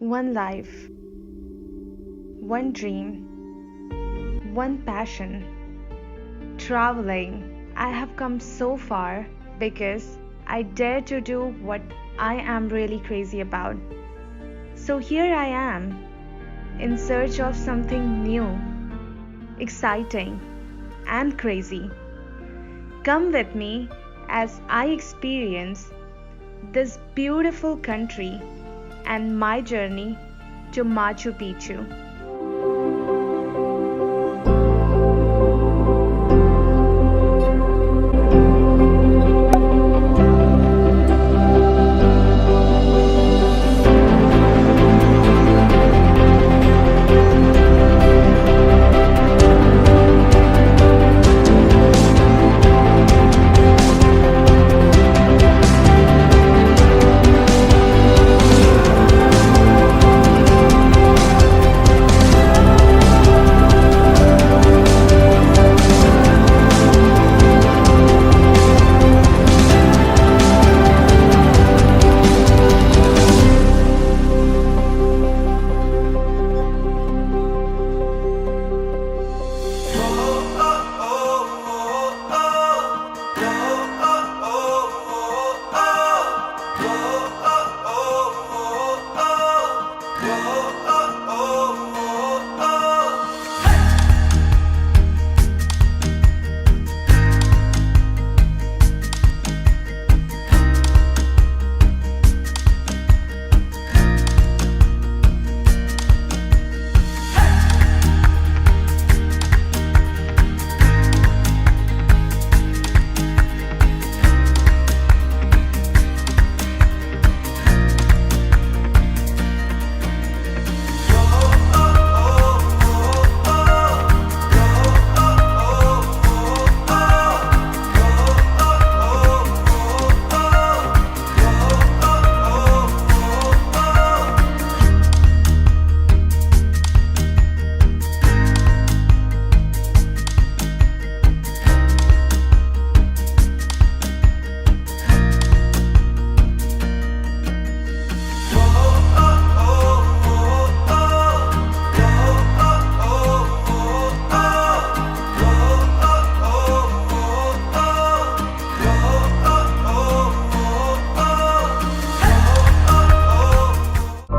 One life, one dream, one passion. Traveling. I have come so far because I dare to do what I am really crazy about. So here I am, in search of something new, exciting, and crazy. Come with me as I experience this beautiful country and my journey to Machu Picchu.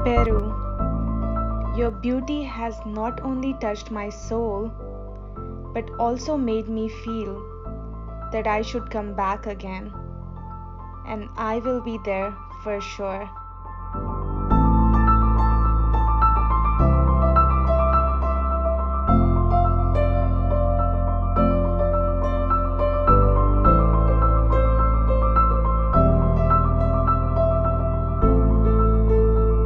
Peru, your beauty has not only touched my soul, but also made me feel that I should come back again. And I will be there for sure.